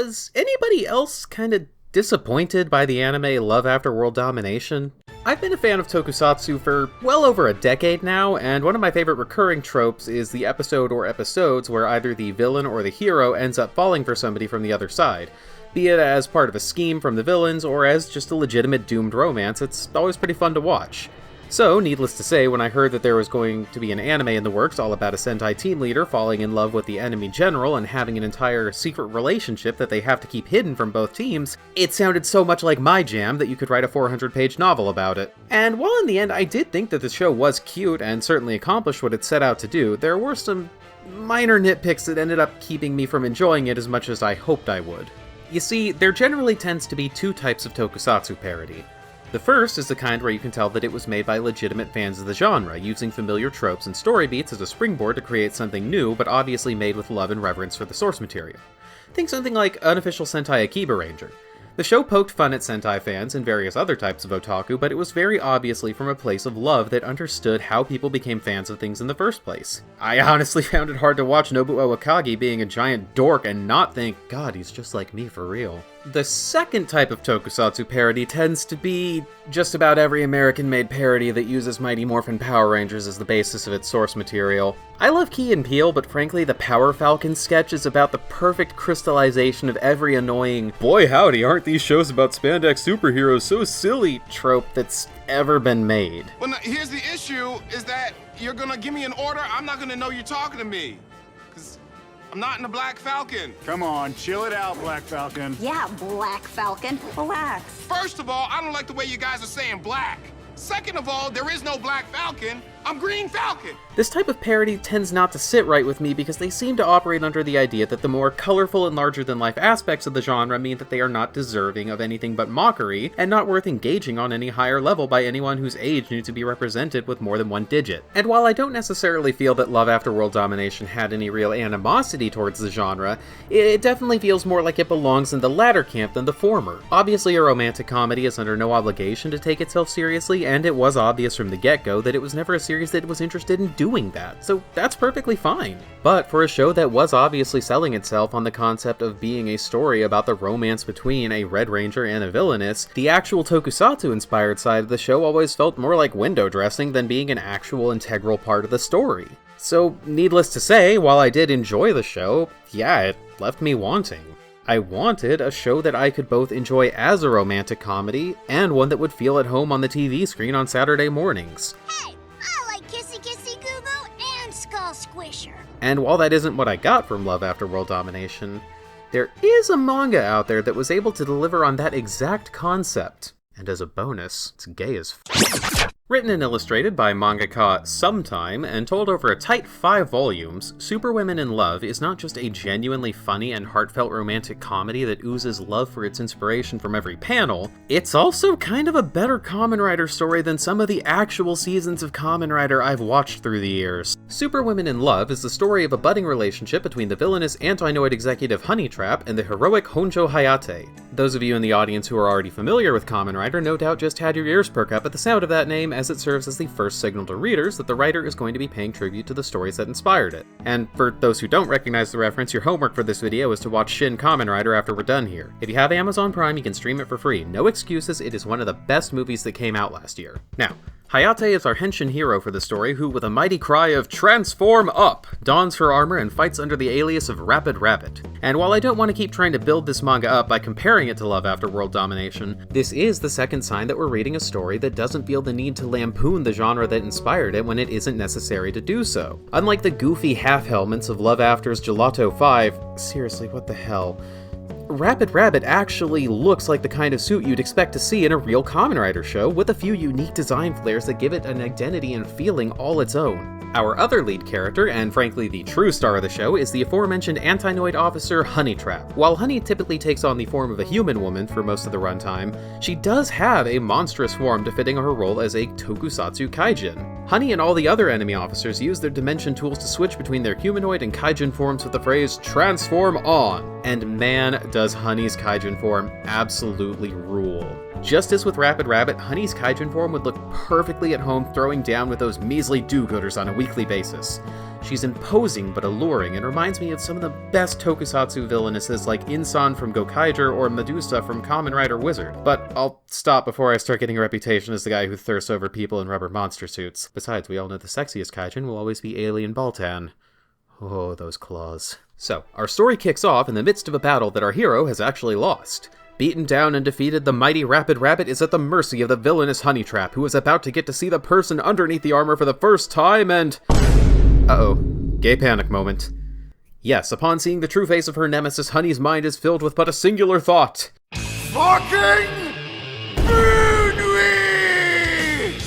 Was anybody else kind of disappointed by the anime Love After World Domination? I've been a fan of Tokusatsu for well over a decade now, and one of my favorite recurring tropes is the episode or episodes where either the villain or the hero ends up falling for somebody from the other side. Be it as part of a scheme from the villains, or as just a legitimate doomed romance, it's always pretty fun to watch. So, needless to say, when I heard that there was going to be an anime in the works all about a Sentai team leader falling in love with the enemy general and having an entire secret relationship that they have to keep hidden from both teams, it sounded so much like my jam that you could write a 400-page novel about it. And while in the end I did think that the show was cute and certainly accomplished what it set out to do, there were some minor nitpicks that ended up keeping me from enjoying it as much as I hoped I would. You see, there generally tends to be two types of Tokusatsu parody. The first is the kind where you can tell that it was made by legitimate fans of the genre, using familiar tropes and story beats as a springboard to create something new, but obviously made with love and reverence for the source material. Think something like Unofficial Sentai Akiba Ranger. The show poked fun at Sentai fans and various other types of otaku, but it was very obviously from a place of love that understood how people became fans of things in the first place. I honestly found it hard to watch Nobuo Akagi being a giant dork and not think, God, he's just like me for real. The second type of Tokusatsu parody tends to be just about every American-made parody that uses Mighty Morphin Power Rangers as the basis of its source material. I love Key and Peele, but frankly the Power Falcon sketch is about the perfect crystallization of every annoying "boy howdy, aren't these shows about spandex superheroes so silly" trope that's ever been made. Well, now, here's the issue, is that you're gonna give me an order, I'm not gonna know you're talking to me. I'm not in the Black Falcon. Come on, chill it out, Black Falcon. Yeah, Black Falcon. Relax. First of all, I don't like the way you guys are saying black. Second of all, there is no Black Falcon. I'm Green Falcon. This type of parody tends not to sit right with me because they seem to operate under the idea that the more colorful and larger-than-life aspects of the genre mean that they are not deserving of anything but mockery, and not worth engaging on any higher level by anyone whose age needs to be represented with more than one digit. And while I don't necessarily feel that Love After World Domination had any real animosity towards the genre, it definitely feels more like it belongs in the latter camp than the former. Obviously, a romantic comedy is under no obligation to take itself seriously, and it was obvious from the get-go that it was never a series that was interested in doing that, so that's perfectly fine. But for a show that was obviously selling itself on the concept of being a story about the romance between a Red Ranger and a villainess, the actual Tokusatsu-inspired side of the show always felt more like window dressing than being an actual integral part of the story. So, needless to say, while I did enjoy the show, yeah, it left me wanting. I wanted a show that I could both enjoy as a romantic comedy, and one that would feel at home on the TV screen on Saturday mornings. Hey, I like Kissy Kissy Goo Goo and Skull Squisher. And while that isn't what I got from Love After World Domination, there is a manga out there that was able to deliver on that exact concept. And as a bonus, it's gay as f***. Written and illustrated by mangaka Sometime, and told over a tight 5 volumes, Superwomen in Love is not just a genuinely funny and heartfelt romantic comedy that oozes love for its inspiration from every panel, it's also kind of a better Kamen Rider story than some of the actual seasons of Kamen Rider I've watched through the years. Superwomen in Love is the story of a budding relationship between the villainous Antinoid executive Honeytrap and the heroic Honjo Hayate. Those of you in the audience who are already familiar with Kamen Rider no doubt just had your ears perk up at the sound of that name, as it serves as the first signal to readers that the writer is going to be paying tribute to the stories that inspired it. And for those who don't recognize the reference, your homework for this video is to watch Shin Kamen Rider after we're done here. If you have Amazon Prime, you can stream it for free. No excuses, it is one of the best movies that came out last year. Now, Hayate is our henshin hero for the story who, with a mighty cry of "Transform up!" dons her armor and fights under the alias of Rapid Rabbit. And while I don't want to keep trying to build this manga up by comparing it to Love After World Domination, this is the second sign that we're reading a story that doesn't feel the need to lampoon the genre that inspired it when it isn't necessary to do so. Unlike the goofy half-helmets of Love After's Gelato 5, seriously, what the hell? Rapid Rabbit actually looks like the kind of suit you'd expect to see in a real Kamen Rider show, with a few unique design flares that give it an identity and feeling all its own. Our other lead character, and frankly the true star of the show, is the aforementioned Antinoid officer Honeytrap. While Honey typically takes on the form of a human woman for most of the runtime, she does have a monstrous form befitting her role as a Tokusatsu Kaijin. Honey and all the other enemy officers use their dimension tools to switch between their humanoid and Kaijin forms with the phrase "transform on." And man, does Honey's Kaijin form absolutely rule. Just as with Rapid Rabbit, Honey's Kaijin form would look perfectly at home throwing down with those measly do-gooders on a weekly basis. She's imposing but alluring and reminds me of some of the best tokusatsu villainesses like Insan from Gokaiger or Medusa from Kamen Rider Wizard. But I'll stop before I start getting a reputation as the guy who thirsts over people in rubber monster suits. Besides, we all know the sexiest kaijin will always be Alien Baltan. Oh, those claws. So, our story kicks off in the midst of a battle that our hero has actually lost. Beaten down and defeated, the mighty Rapid Rabbit is at the mercy of the villainous Honey Trap, who is about to get to see the person underneath the armor for the first time and... Uh-oh. Gay panic moment. Yes, upon seeing the true face of her nemesis, Honey's mind is filled with but a singular thought. Fucking burn me!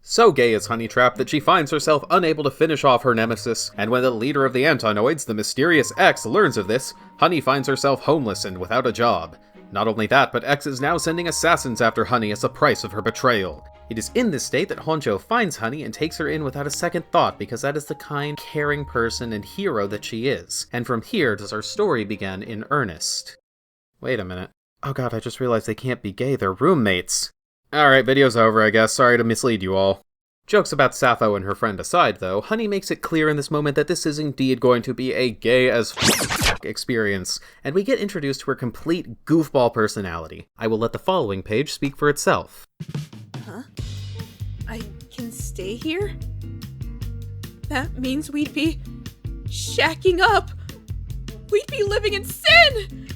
So gay is Honey Trap that she finds herself unable to finish off her nemesis, and when the leader of the Antinoids, the mysterious X, learns of this, Honey finds herself homeless and without a job. Not only that, but X is now sending assassins after Honey as the price of her betrayal. It is in this state that Honjo finds Honey and takes her in without a second thought because that is the kind, caring person and hero that she is. And from here does our story begin in earnest. Wait a minute. Oh god, I just realized they can't be gay, they're roommates. Alright, video's over, I guess. Sorry to mislead you all. Jokes about Sappho and her friend aside, though, Honey makes it clear in this moment that this is indeed going to be a gay as experience, and we get introduced to her complete goofball personality. I will let the following page speak for itself. Huh? I can stay here? That means we'd be shacking up! We'd be living in sin!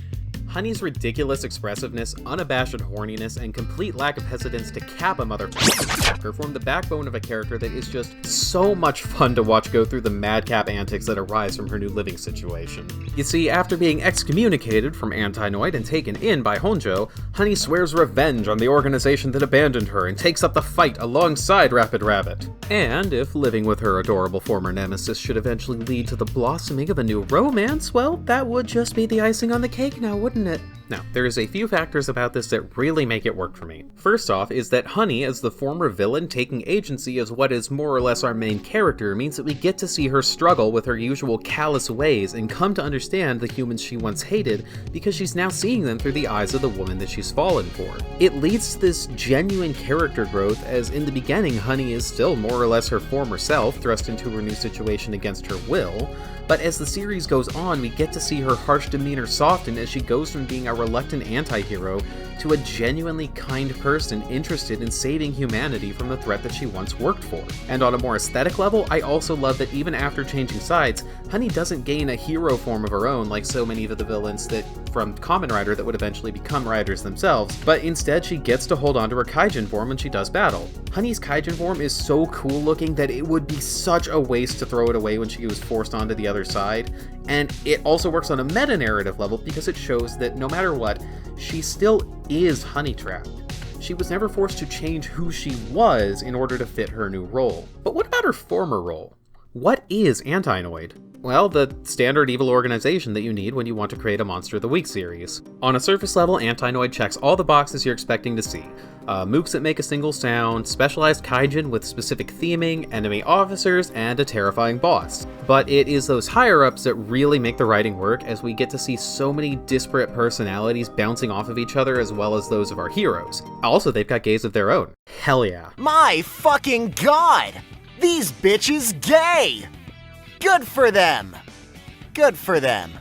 Honey's ridiculous expressiveness, unabashed horniness, and complete lack of hesitance to cap a motherfucker form the backbone of a character that is just so much fun to watch go through the madcap antics that arise from her new living situation. You see, after being excommunicated from Antinoid and taken in by Honjo, Honey swears revenge on the organization that abandoned her and takes up the fight alongside Rapid Rabbit. And if living with her adorable former nemesis should eventually lead to the blossoming of a new romance, well, that would just be the icing on the cake now, wouldn't it? Now, there is a few factors about this that really make it work for me. First off is that Honey, as the former villain taking agency as what is more or less our main character, means that we get to see her struggle with her usual callous ways and come to understand the humans she once hated because she's now seeing them through the eyes of the woman that she's fallen for. It leads to this genuine character growth as in the beginning Honey is still more or less her former self, thrust into her new situation against her will, but as the series goes on, we get to see her harsh demeanor soften as she goes from being a reluctant anti-hero to a genuinely kind person interested in saving humanity from the threat that she once worked for. And on a more aesthetic level, I also love that even after changing sides, Honey doesn't gain a hero form of her own like so many of the villains that from Kamen Rider that would eventually become riders themselves, but instead she gets to hold on to her kaijin form when she does battle. Honey's kaijin form is so cool looking that it would be such a waste to throw it away when she was forced onto the other side, and it also works on a meta-narrative level because it shows that no matter what, she still is Honey Trap. She was never forced to change who she was in order to fit her new role. But what about her former role? What is Antinoid? Well, the standard evil organization that you need when you want to create a Monster of the Week series. On a surface level, Antinoid checks all the boxes you're expecting to see. Mooks that make a single sound, specialized kaijin with specific theming, enemy officers, and a terrifying boss. But it is those higher-ups that really make the writing work, as we get to see so many disparate personalities bouncing off of each other as well as those of our heroes. Also, they've got gays of their own. Hell yeah. My fucking god! These bitches gay! Good for them! Good for them.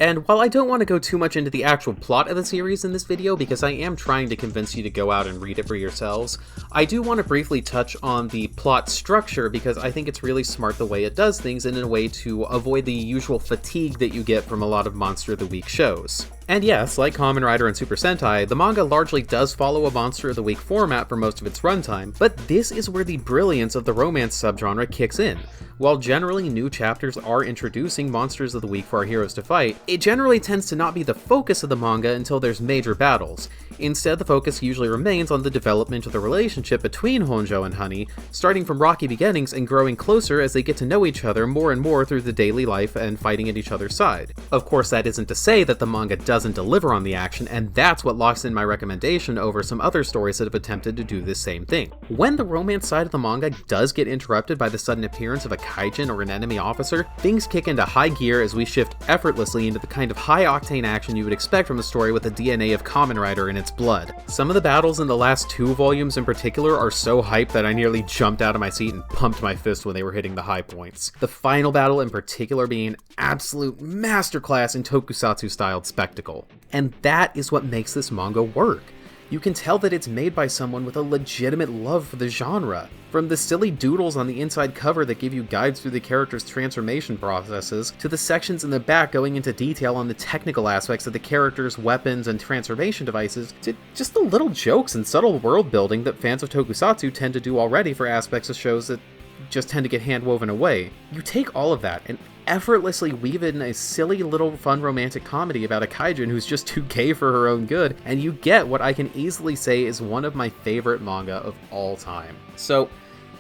And while I don't want to go too much into the actual plot of the series in this video, because I am trying to convince you to go out and read it for yourselves, I do want to briefly touch on the plot structure because I think it's really smart the way it does things and in a way to avoid the usual fatigue that you get from a lot of Monster of the Week shows. And yes, like Kamen Rider and Super Sentai, the manga largely does follow a Monster of the Week format for most of its runtime, but this is where the brilliance of the romance subgenre kicks in. While generally new chapters are introducing Monsters of the Week for our heroes to fight, it generally tends to not be the focus of the manga until there's major battles. Instead, the focus usually remains on the development of the relationship between Honjo and Honey, starting from rocky beginnings and growing closer as they get to know each other more and more through the daily life and fighting at each other's side. Of course, that isn't to say that the manga doesn't doesn't deliver on the action, and that's what locks in my recommendation over some other stories that have attempted to do this same thing. When the romance side of the manga does get interrupted by the sudden appearance of a kaijin or an enemy officer, things kick into high gear as we shift effortlessly into the kind of high-octane action you would expect from a story with the DNA of Kamen Rider in its blood. Some of the battles in the last 2 volumes in particular are so hyped that I nearly jumped out of my seat and pumped my fist when they were hitting the high points. The final battle in particular being an absolute masterclass in Tokusatsu-styled spectacle. And that is what makes this manga work. You can tell that it's made by someone with a legitimate love for the genre. From the silly doodles on the inside cover that give you guides through the characters' transformation processes, to the sections in the back going into detail on the technical aspects of the characters' weapons and transformation devices, to just the little jokes and subtle world building that fans of Tokusatsu tend to do already for aspects of shows that just tend to get hand-woven away. You take all of that and effortlessly weave in a silly little fun romantic comedy about a kaijin who's just too gay for her own good, and you get what I can easily say is one of my favorite manga of all time. So,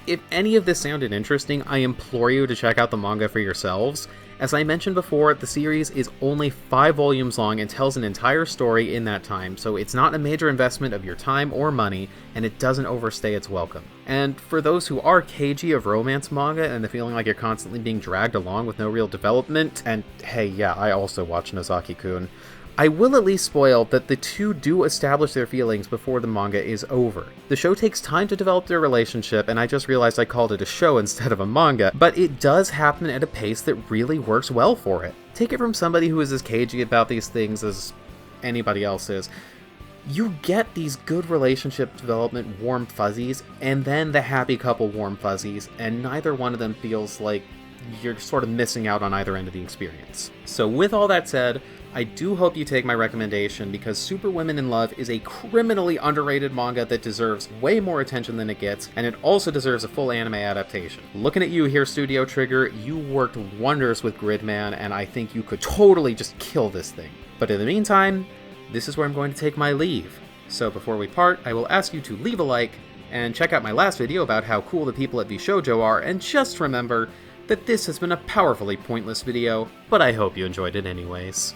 if any of this sounded interesting, I implore you to check out the manga for yourselves. As I mentioned before, the series is only 5 volumes long and tells an entire story in that time, so it's not a major investment of your time or money, and it doesn't overstay its welcome. And for those who are cagey of romance manga and the feeling like you're constantly being dragged along with no real development, and hey, yeah, I also watch Nozaki-kun, I will at least spoil that the two do establish their feelings before the manga is over. The show takes time to develop their relationship, and I just realized I called it a show instead of a manga, but it does happen at a pace that really works well for it. Take it from somebody who is as cagey about these things as anybody else is. You get these good relationship development warm fuzzies, and then the happy couple warm fuzzies, and neither one of them feels like you're sort of missing out on either end of the experience. So with all that said, I do hope you take my recommendation, because Superwomen in Love is a criminally underrated manga that deserves way more attention than it gets, and it also deserves a full anime adaptation. Looking at you here, Studio Trigger, you worked wonders with Gridman, and I think you could totally just kill this thing. But in the meantime, this is where I'm going to take my leave. So before we part, I will ask you to leave a like, and check out my last video about how cool the people at Bishoujo are, and just remember that this has been a powerfully pointless video, but I hope you enjoyed it anyways.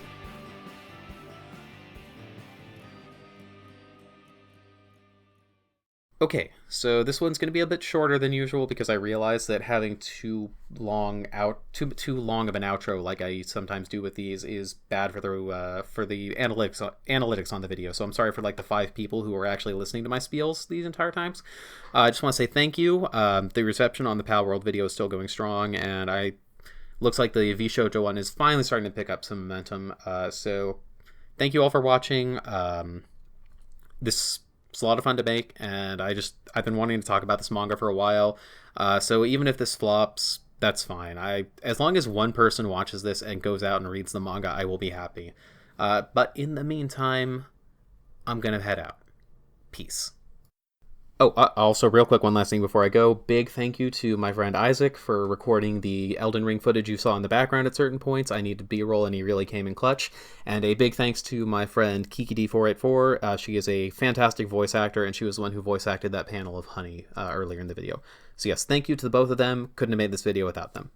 Okay, so this one's going to be a bit shorter than usual because I realized that having too long of an outro like I sometimes do with these is bad for the analytics on the video. So I'm sorry for like the 5 people who are actually listening to my spiels these entire times. I just want to say thank you. The reception on the Pal World video is still going strong, and looks like the V-Shoujo one is finally starting to pick up some momentum. So thank you all for watching. This It's a lot of fun to make, and I've been wanting to talk about this manga for a while, so even if this flops, that's fine. As long as one person watches this and goes out and reads the manga, I will be happy. But in the meantime, I'm gonna head out. Peace. Oh, also, real quick, one last thing before I go. Big thank you to my friend Isaac for recording the Elden Ring footage you saw in the background at certain points. I needed B-roll, and he really came in clutch. And a big thanks to my friend KikiD484. She is a fantastic voice actor, and she was the one who voice acted that panel of Honey earlier in the video. So yes, thank you to both of them. Couldn't have made this video without them.